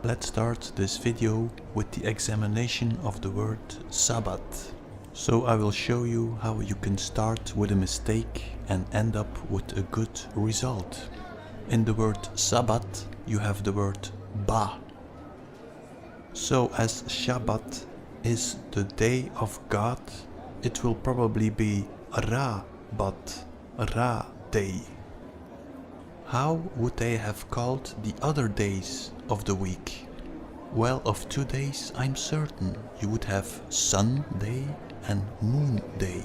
Let's start this video with the examination of the word Sabbath. So I will show you how you can start with a mistake and end up with a good result. In the word Sabbath you have the word Ba. So as Shabbat is the day of God, it will probably be Ra-bat, Ra day. How would they have called the other days of the week? Well, of 2 days I'm certain you would have Sun Day and Moon Day.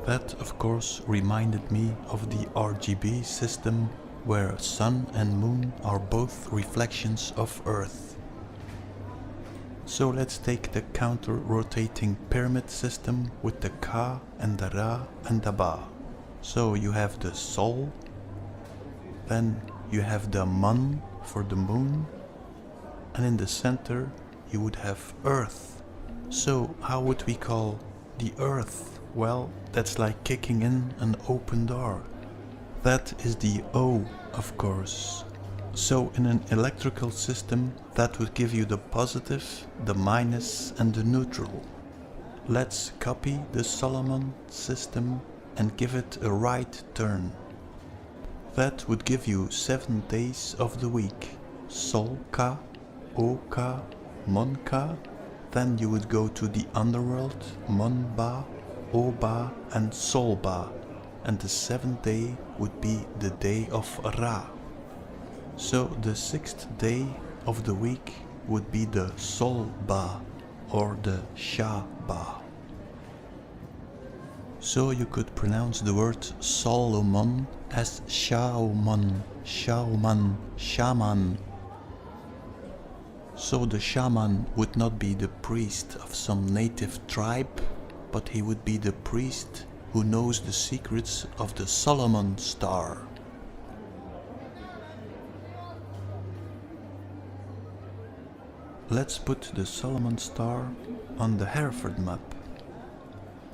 That of course reminded me of the RGB system where Sun and Moon are both reflections of Earth. So let's take the counter-rotating pyramid system with the Ka and the Ra and the Ba. So you have the Sol, then you have the Man for the moon, and in the center you would have Earth. So how would we call the Earth? Well, that's like kicking in an open door. That is the O, of course. So in an electrical system that would give you the positive, the minus and the neutral. Let's copy the Solomon system and give it a right turn. That would give you 7 days of the week. Sol-ka, O-ka, Mon-ka. Then you would go to the underworld, Mon-ba, O-ba and Sol-ba. And the 7th day would be the day of Ra. So the 6th day of the week would be the Sol-ba or the Sha-ba. So you could pronounce the word Solomon as Shauman, Shauman, Shaman. So the shaman would not be the priest of some native tribe, but he would be the priest who knows the secrets of the Solomon star. Let's put the Solomon star on the Hereford map.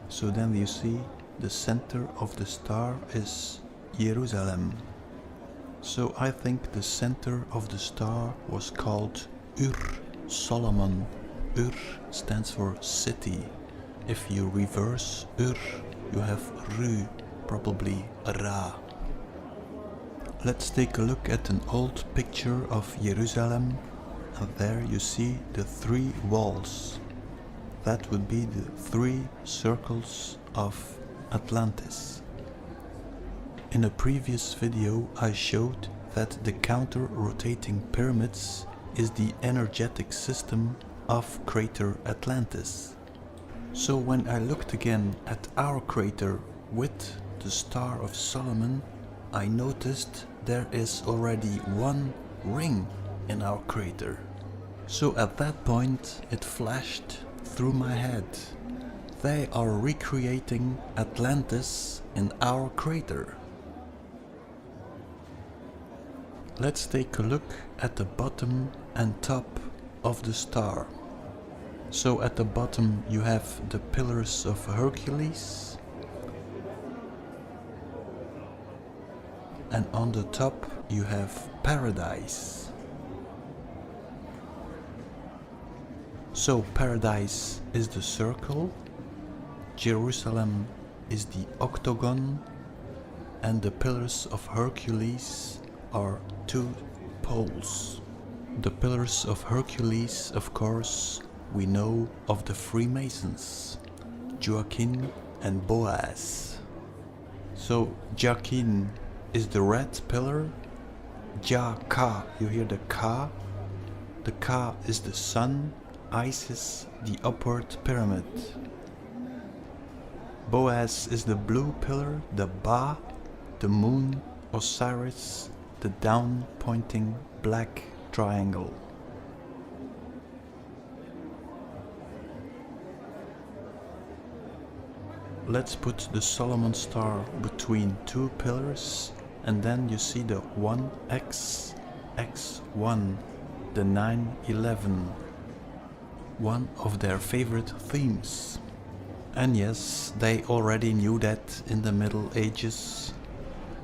So then you see the center of the star is Jerusalem. So I think the center of the star was called Ur Solomon. Ur stands for city. If you reverse Ur, you have Ru, probably Ra. Let's take a look at an old picture of Jerusalem, and there you see the 3 walls. That would be the 3 circles of Atlantis. In a previous video I showed that the counter-rotating pyramids is the energetic system of crater Atlantis. So when I looked again at our crater with the Star of Solomon, I noticed there is already 1 ring in our crater. So at that point it flashed through my head. They are recreating Atlantis in our crater. Let's take a look at the bottom and top of the star. So at the bottom you have the pillars of Hercules, and on the top you have Paradise. So Paradise is the circle, Jerusalem is the octagon, and the pillars of Hercules are 2 poles. The pillars of Hercules, of course, we know of the Freemasons, Joachim and Boaz. So Joachim is the red pillar, Ja-ka, you hear the Ka? The Ka is the sun, Isis the upward pyramid. Boaz is the blue pillar, the Ba, the moon, Osiris, the down pointing black triangle. Let's put the Solomon star between 2 pillars, and then you see the 1x, x1, the 911, one of their favorite themes. And yes, they already knew that in the Middle Ages.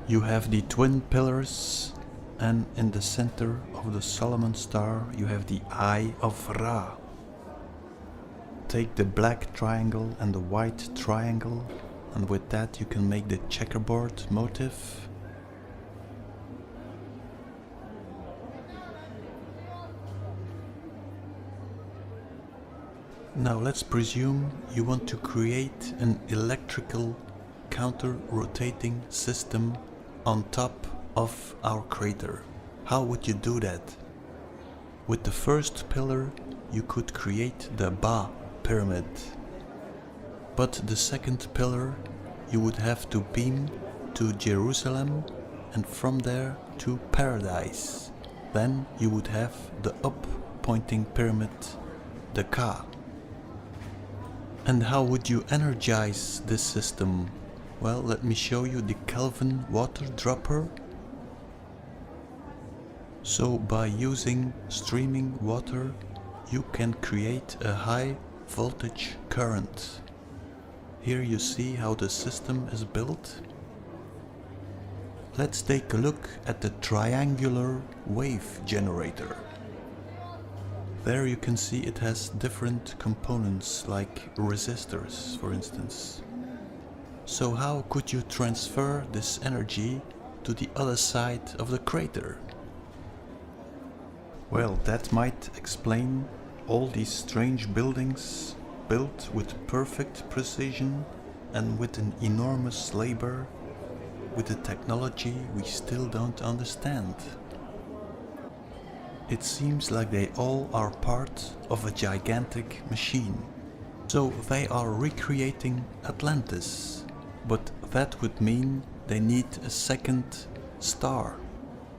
You have the twin pillars, And in the center of the Solomon star you have the Eye of Ra. Take the black triangle and the white triangle, and with that you can make the checkerboard motif. Now let's presume you want to create an electrical counter-rotating system on top of our crater. How would you do that? With the first pillar you could create the Ba pyramid. But the second pillar you would have to beam to Jerusalem and from there to Paradise. Then you would have the up pointing pyramid, the Ka. And how would you energize this system? Well, let me show you the Kelvin water dropper. So by using streaming water you can create a high voltage current. Here you see how the system is built. Let's take a look at the triangular wave generator. There you can see it has different components like resistors, for instance. So how could you transfer this energy to the other side of the crater? Well, that might explain all these strange buildings built with perfect precision and with an enormous labor, with a technology we still don't understand. It seems like they all are part of a gigantic machine. So they are recreating Atlantis, but that would mean they need a second star.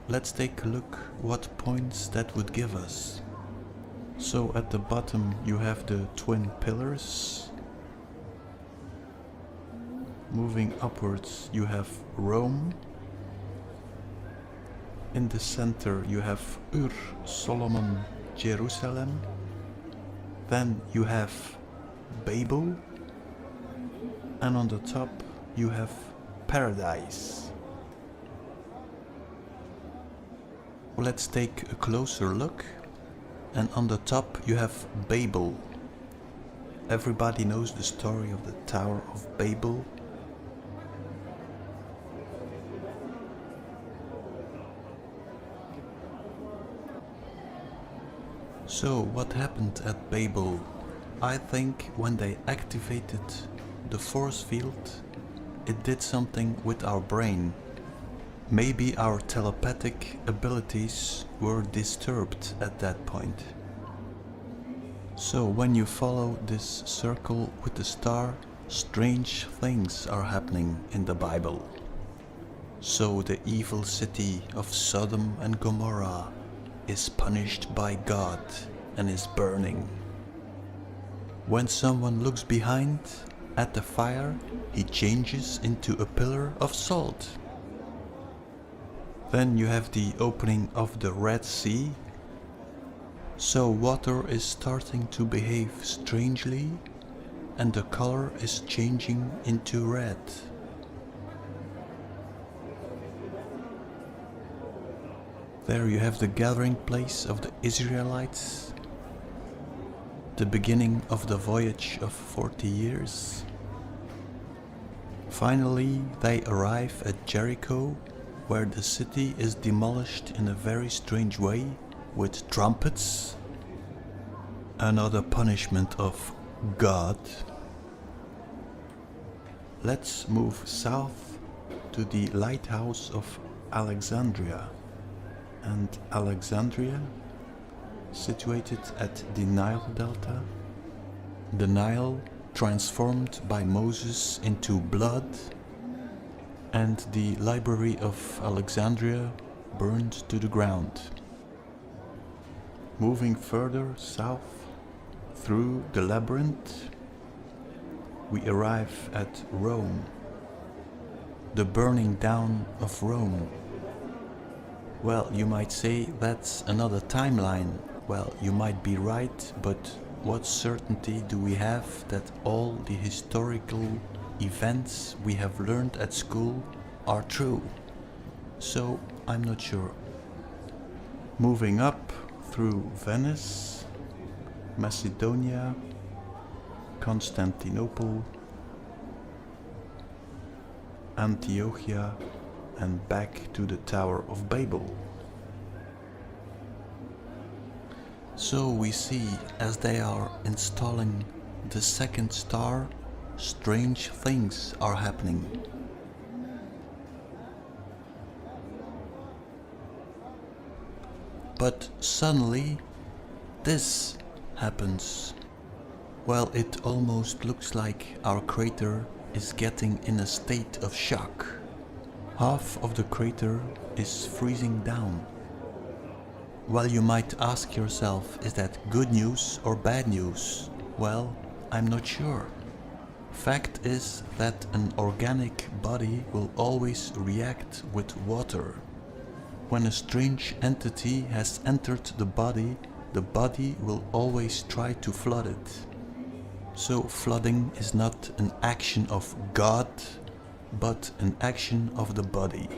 Let's take a look what points that would give us. So at the bottom you have the twin pillars. Moving upwards you have Rome. In the center you have Ur, Solomon, Jerusalem. Then you have Babel. And on the top you have Paradise. Let's take a closer look. And on the top you have Babel. Everybody knows the story of the Tower of Babel. So what happened at Babel? I think when they activated the force field, it did something with our brain. Maybe our telepathic abilities were disturbed at that point. So when you follow this circle with the star, strange things are happening in the Bible. So the evil city of Sodom and Gomorrah is punished by God and is burning. When someone looks behind at the fire, he changes into a pillar of salt. Then you have the opening of the Red Sea. So water is starting to behave strangely and the color is changing into red. There you have the gathering place of the Israelites, the beginning of the voyage of 40 years. Finally they arrive at Jericho, where the city is demolished in a very strange way with trumpets. Another punishment of God. Let's move south to the lighthouse of Alexandria. And Alexandria, situated at the Nile Delta. The Nile transformed by Moses into blood. And the Library of Alexandria burned to the ground. Moving further south through the labyrinth, we arrive at Rome. The burning down of Rome. Well, you might say that's another timeline. Well, you might be right, but what certainty do we have that all the historical events we have learned at school are true? So I'm not sure. Moving up through Venice, Macedonia, Constantinople, Antiochia, and back to the Tower of Babel. So we see, as they are installing the second star, strange things are happening. But suddenly this happens. Well, it almost looks like our crater is getting in a state of shock. Half of the crater is freezing down. Well, you might ask yourself, is that good news or bad news? Well, I'm not sure. Fact is that an organic body will always react with water. When a strange entity has entered the body will always try to flood it. So flooding is not an action of God, but an action of the body.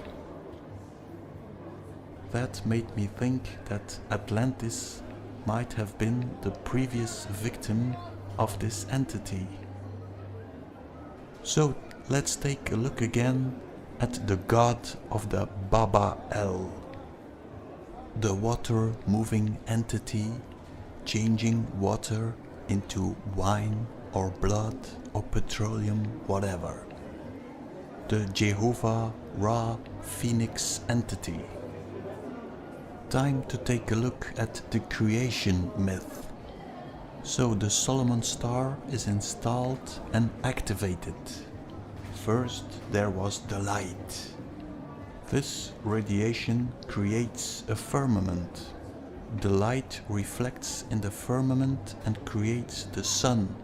That made me think that Atlantis might have been the previous victim of this entity. So let's take a look again at the god of the Baba El, the water moving entity changing water into wine or blood or petroleum, whatever. The Jehovah Ra Phoenix entity. Time to take a look at the creation myth. So the Solomon star is installed and activated. First there was the light. This radiation creates a firmament. The light reflects in the firmament and creates the sun.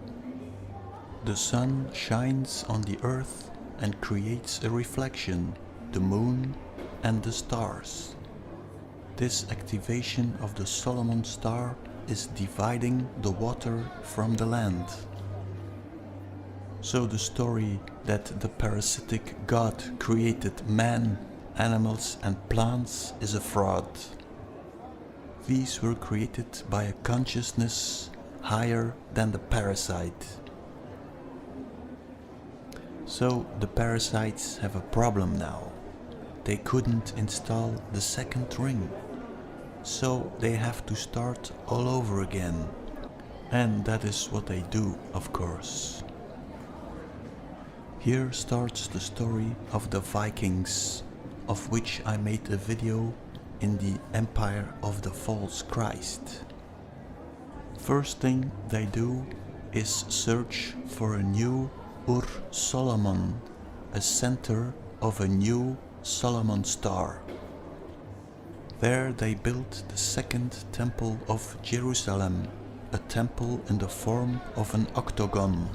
The sun shines on the earth and creates a reflection, the moon and the stars. This activation of the Solomon star is dividing the water from the land. So the story that the parasitic god created man, animals and plants is a fraud. These were created by a consciousness higher than the parasite. So the parasites have a problem now. They couldn't install the second ring. So they have to start all over again. And that is what they do, of course. Here starts the story of the Vikings, of which I made a video in the Empire of the False Christ. First thing they do is search for a new Ur Solomon, a center of a new Solomon star. There they built the second temple of Jerusalem, a temple in the form of an octagon.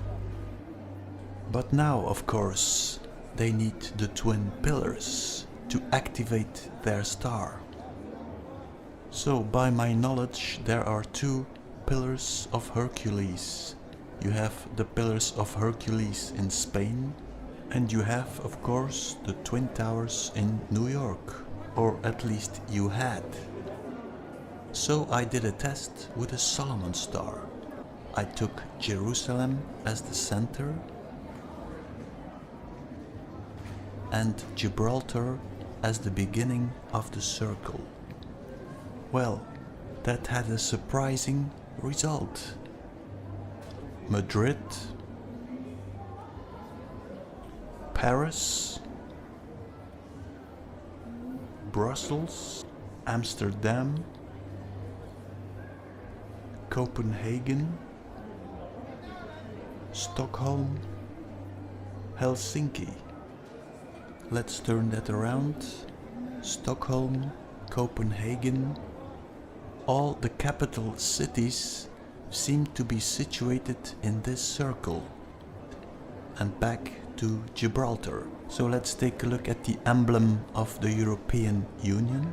But now, of course, they need the twin pillars to activate their star. So, by my knowledge, there are two pillars of Hercules. You have the pillars of Hercules in Spain, and you have, of course, the Twin Towers in New York, or at least you had. So I did a test with a Solomon star. I took Jerusalem as the center and Gibraltar as the beginning of the circle. Well, that had a surprising result. Madrid, Paris, Brussels, Amsterdam, Copenhagen, Stockholm, Helsinki. Let's turn that around. Stockholm, Copenhagen, all the capital cities seem to be situated in this circle. And back to Gibraltar. So let's take a look at the emblem of the European Union.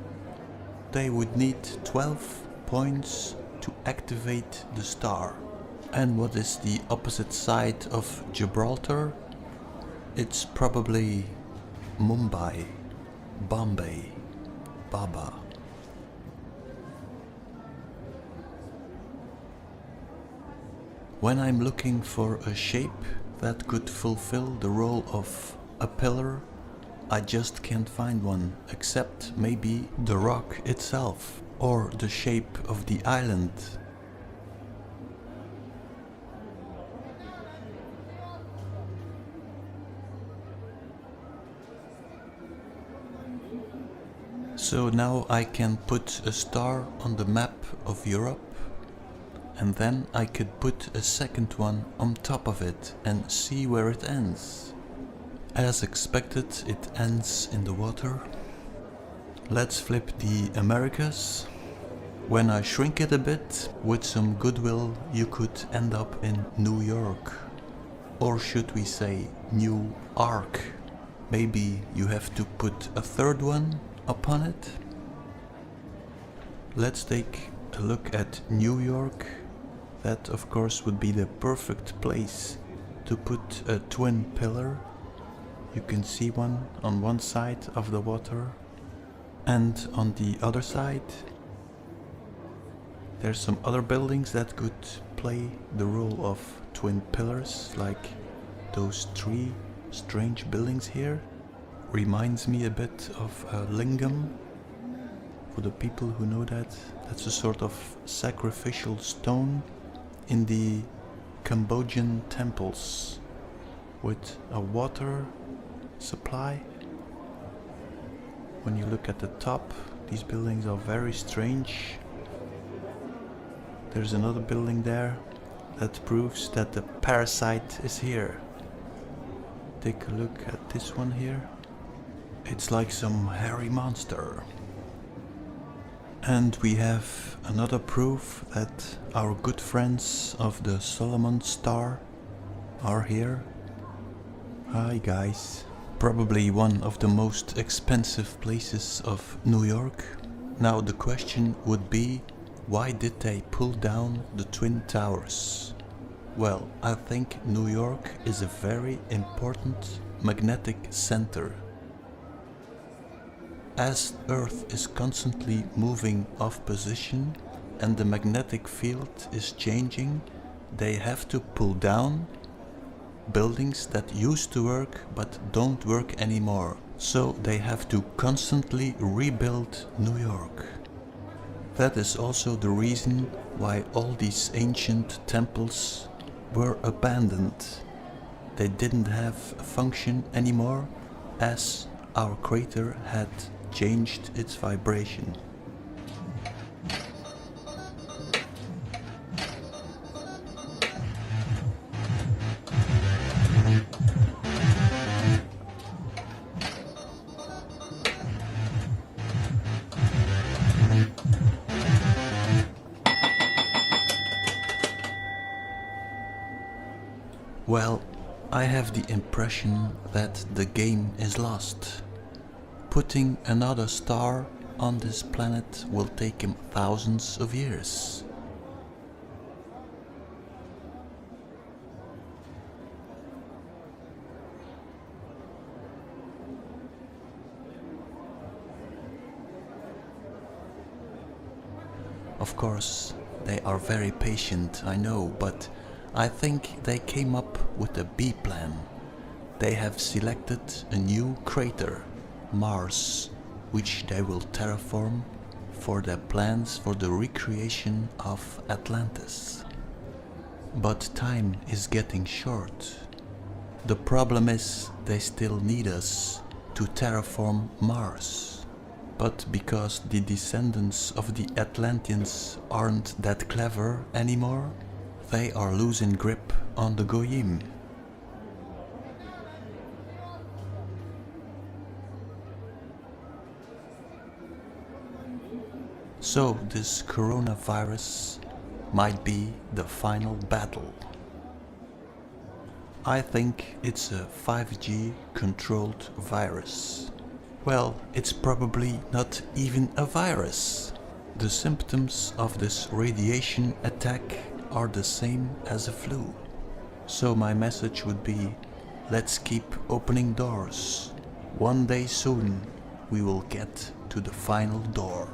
They would need 12 points to activate the star. And what is the opposite side of Gibraltar? It's probably Mumbai, Bombay, Baba. When I'm looking for a shape that could fulfill the role of a pillar, I just can't find one, except maybe the rock itself, or the shape of the island. So now I can put a star on the map of Europe, and then I could put a second one on top of it and see where it ends. As expected, it ends in the water. Let's flip the Americas. When I shrink it a bit, with some goodwill, you could end up in New York. Or should we say New Ark? Maybe you have to put a third one upon it. Let's take a look at New York. That of course would be the perfect place to put a twin pillar. You can see one on one side of the water, and on the other side there's some other buildings that could play the role of twin pillars, like those three strange buildings here. Reminds me a bit of a lingam. For the people who know that, that's a sort of sacrificial stone in the Cambodian temples with a water supply. When you look at the top, these buildings are very strange. There's another building there that proves that the parasite is here. Take a look at this one here. It's like some hairy monster. And we have another proof that our good friends of the Solomon Star are here. Hi guys. Probably one of the most expensive places of New York. Now the question would be, why did they pull down the Twin Towers? Well, I think New York is a very important magnetic center. As Earth is constantly moving off position and the magnetic field is changing, they have to pull down buildings that used to work but don't work anymore. So they have to constantly rebuild New York. That is also the reason why all these ancient temples were abandoned. They didn't have a function anymore, as our crater had changed its vibration. Well, I have the impression that the game is lost. Putting another star on this planet will take him thousands of years. Of course, they are very patient, I know, but I think they came up with a B plan. They have selected a new crater, Mars, which they will terraform for their plans for the recreation of Atlantis. But time is getting short. The problem is they still need us to terraform Mars. But because the descendants of the Atlanteans aren't that clever anymore, they are losing grip on the Goyim. So this coronavirus might be the final battle. I think it's a 5G controlled virus. Well, it's probably not even a virus. The symptoms of this radiation attack are the same as a flu. So my message would be, let's keep opening doors. One day soon we will get to the final door.